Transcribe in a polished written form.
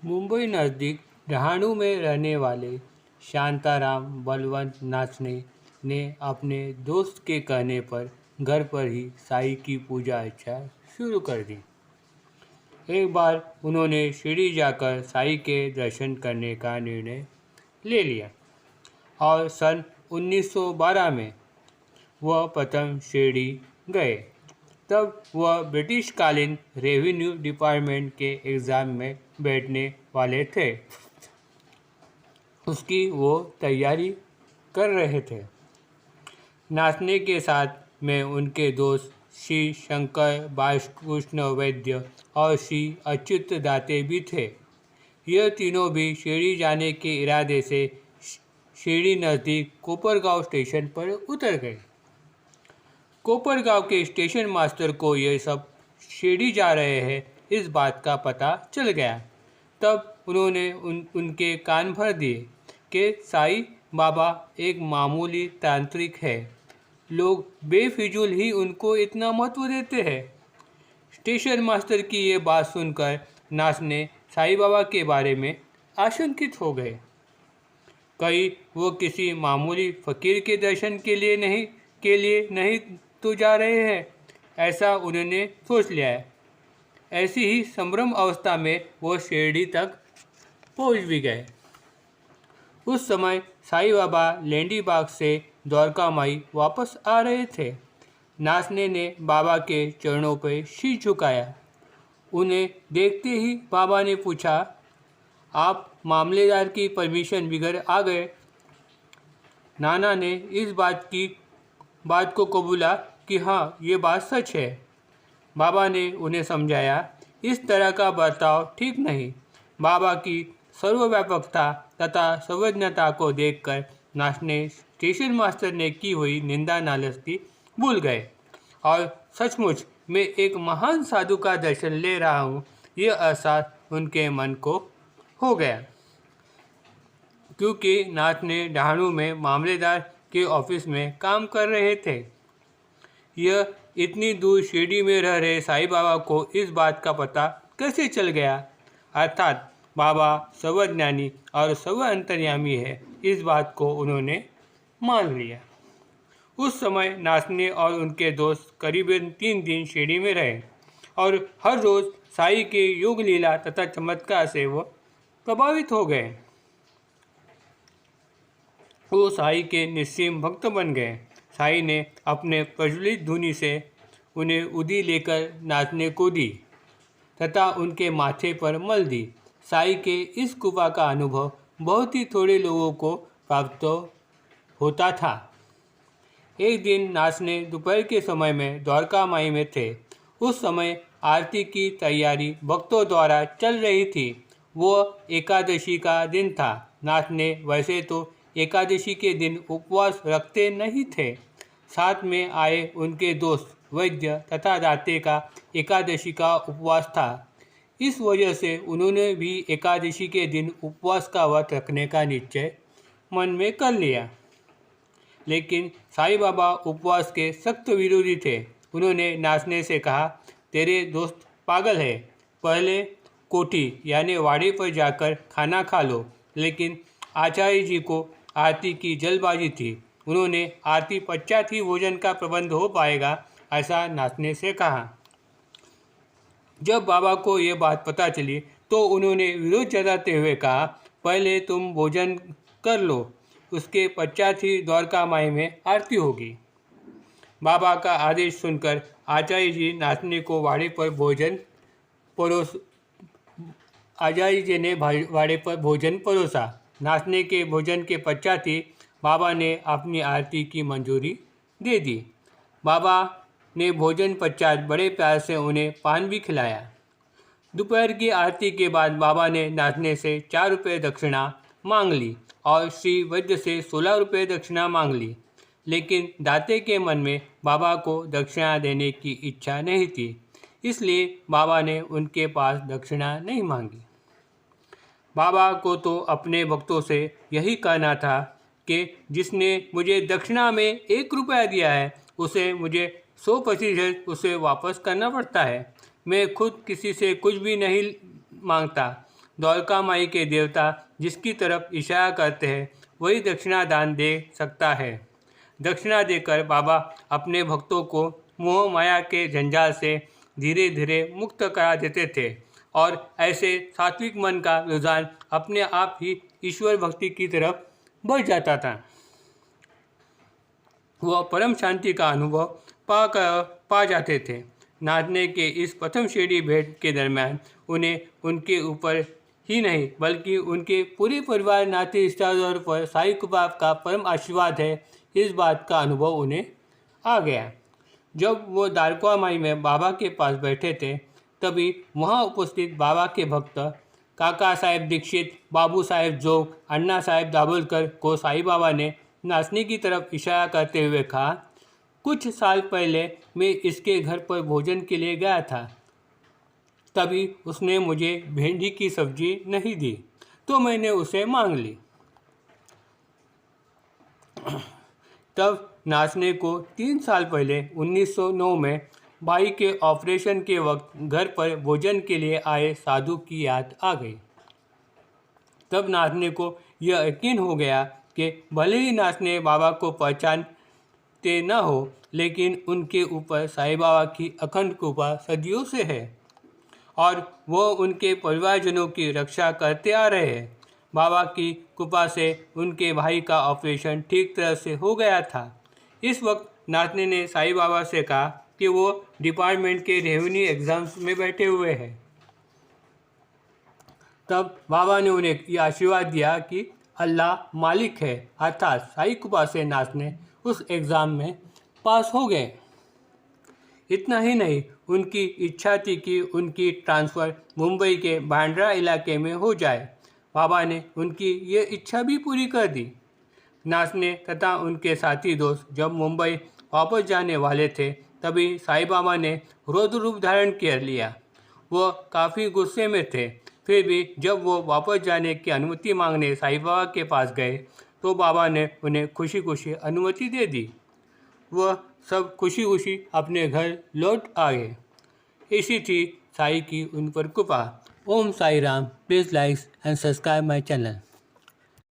मुंबई नज़दीक डहाणू में रहने वाले शांताराम बलवंत नाचने ने अपने दोस्त के कहने पर घर पर ही साईं की पूजा अर्चा शुरू कर दी। एक बार उन्होंने शिरडी जाकर साईं के दर्शन करने का निर्णय ले लिया और सन 1912 में वह प्रथम शिरडी गए। तब वह ब्रिटिशकालीन रेवेन्यू डिपार्टमेंट के एग्ज़ाम में बैठने वाले थे। उसकी वो तैयारी कर रहे थे। नाचने के साथ में उनके दोस्त श्री शंकर बालकृष्ण वैद्य और श्री अच्युत दाते भी थे। यह तीनों भी शिरडी जाने के इरादे से शिरडी नज़दीक कोपरगांव स्टेशन पर उतर गए। कोपरगांव के स्टेशन मास्टर को यह सब शिरडी जा रहे हैं इस बात का पता चल गया। तब उन्होंने उनके कान भर दिए कि साईं बाबा एक मामूली तांत्रिक है, लोग बेफिजूल ही उनको इतना महत्व देते हैं। स्टेशन मास्टर की ये बात सुनकर नाचने साईं बाबा के बारे में आशंकित हो गए। कहीं वो किसी मामूली फकीर के दर्शन के लिए नहीं तो जा रहे हैं, ऐसा उन्होंने सोच लिया है। ऐसी ही संभ्रम अवस्था में वो शिरडी तक पहुंच भी गए। उस समय साईं बाबा लेंडी बाग से द्वारका माई वापस आ रहे थे। नाचने ने बाबा के चरणों पर शीश झुकाया। उन्हें देखते ही बाबा ने पूछा, आप मामलेदार की परमिशन बगैर आ गए? नाना ने इस बात को कबूला कि हाँ, ये बात सच है। बाबा ने उन्हें समझाया, इस तरह का बर्ताव ठीक नहीं। बाबा की सर्वव्यापकता तथा सर्वज्ञता को देखकर नाचने स्टेशन मास्टर ने की हुई निंदा नालस्ती भूल गए और सचमुच मैं एक महान साधु का दर्शन ले रहा हूँ, यह एहसास उनके मन को हो गया। क्योंकि नाचने डहाणू में मामलेदार के ऑफिस में काम कर रहे थे। यह इतनी दूर शिरडी में रह रहे साईं बाबा को इस बात का पता कैसे चल गया? अर्थात बाबा सर्वज्ञानी और सर्व अंतर्यामी है, इस बात को उन्होंने मान लिया। उस समय नाचने और उनके दोस्त करीबन 3 दिन शिरडी में रहे और हर रोज़ साईं के योग लीला तथा चमत्कार से वो प्रभावित हो गए। वो साईं के निस्सीम भक्त बन गए। साईं ने अपने प्रज्वलित धुनी से उन्हें उदी लेकर नाचने को दी तथा उनके माथे पर मल दी। साईं के इस कृपा का अनुभव बहुत ही थोड़े लोगों को प्राप्त होता था। एक दिन नाचने दोपहर के समय में द्वारका माई में थे। उस समय आरती की तैयारी भक्तों द्वारा चल रही थी। वो एकादशी का दिन था। नाचने वैसे तो एकादशी के दिन उपवास रखते नहीं थे। साथ में आए उनके दोस्त वैद्य तथा दाते का एकादशी का उपवास था। इस वजह से उन्होंने भी एकादशी के दिन उपवास का व्रत रखने का निश्चय मन में कर लिया। लेकिन साईं बाबा उपवास के सख्त विरोधी थे। उन्होंने नाचने से कहा, तेरे दोस्त पागल है, पहले कोठी यानी वाड़े पर जाकर खाना खा लो। लेकिन आचार्य जी को आरती की जल्दबाजी थी। उन्होंने आरती पश्चात ही भोजन का प्रबंध हो पाएगा, ऐसा नाचने से कहा। जब बाबा को ये बात पता चली तो उन्होंने विरोध जताते हुए कहा, पहले तुम भोजन कर लो, उसके पश्चात ही द्वारका माई में आरती होगी। बाबा का आदेश सुनकर आचार्य जी नाचने को वाड़े पर भोजन परोसा। नाचने के भोजन के पश्चात ही बाबा ने अपनी आरती की मंजूरी दे दी। बाबा ने भोजन पश्चात बड़े प्यार से उन्हें पान भी खिलाया। दोपहर की आरती के बाद बाबा ने नाचने से 4 रुपये दक्षिणा मांग ली और श्री वैद्य से 16 रुपये दक्षिणा मांग ली। लेकिन दाते के मन में बाबा को दक्षिणा देने की इच्छा नहीं थी, इसलिए बाबा ने उनके पास दक्षिणा नहीं मांगी। बाबा को तो अपने भक्तों से यही कहना था कि जिसने मुझे दक्षिणा में 1 रुपया दिया है, उसे मुझे 100% उसे वापस करना पड़ता है। मैं खुद किसी से कुछ भी नहीं मांगता, द्वारका माई के देवता जिसकी तरफ इशारा करते हैं वही दक्षिणा दान दे सकता है। दक्षिणा देकर बाबा अपने भक्तों को मोह माया के जंजाल से धीरे धीरे मुक्त करा देते थे और ऐसे सात्विक मन का रुझान अपने आप ही ईश्वर भक्ति की तरफ बढ़ जाता था। वह परम शांति का अनुभव पा जाते थे। नाचने के इस प्रथम सीढ़ी भेंट के दरमियान उन्हें उनके ऊपर ही नहीं बल्कि उनके पूरे परिवार नाते रिश्तेदारों पर साईं कृपा का परम आशीर्वाद है, इस बात का अनुभव उन्हें आ गया। जब वो द्वारका माई में बाबा के पास बैठे थे तभी वहाँ उपस्थित बाबा के भक्त काका साहेब दीक्षित, बाबू साहेब जोग, अन्ना साहेब दाभोलकर को साईं बाबा ने नाचने की तरफ इशारा करते हुए कहा, कुछ साल पहले मैं इसके घर पर भोजन के लिए गया था, तभी उसने मुझे भिंडी की सब्जी नहीं दी तो मैंने उसे मांग ली। तब नाचने को 3 साल पहले 1909 में भाई के ऑपरेशन के वक्त घर पर भोजन के लिए आए साधु की याद आ गई। तब नाचने को यह यकीन हो गया कि भले ही नाचने बाबा को पहचानते न हो, लेकिन उनके ऊपर साईं बाबा की अखंड कृपा सदियों से है और वो उनके परिवारजनों की रक्षा करते आ रहे हैं। बाबा की कृपा से उनके भाई का ऑपरेशन ठीक तरह से हो गया था। इस वक्त नाचने ने साईं बाबा से कहा कि वो डिपार्टमेंट के रेवेन्यू एग्ज़ाम्स में बैठे हुए हैं। तब बाबा ने उन्हें ये आशीर्वाद दिया कि अल्लाह मालिक है, अर्थात साईं कृपा से नाचने उस एग्ज़ाम में पास हो गए। इतना ही नहीं, उनकी इच्छा थी कि उनकी ट्रांसफ़र मुंबई के बांद्रा इलाके में हो जाए। बाबा ने उनकी ये इच्छा भी पूरी कर दी। नाचने तथा उनके साथी दोस्त जब मुंबई वापस जाने वाले थे तभी साईं बाबा ने रौद्र रूप धारण कर लिया। वो काफ़ी गुस्से में थे, फिर भी जब वो वापस जाने की अनुमति मांगने साईं बाबा के पास गए तो बाबा ने उन्हें खुशी खुशी अनुमति दे दी। वह सब खुशी खुशी अपने घर लौट आ गए। इसी थी साईं की उन पर कृपा। Om Sai Ram. Please like and subscribe my channel.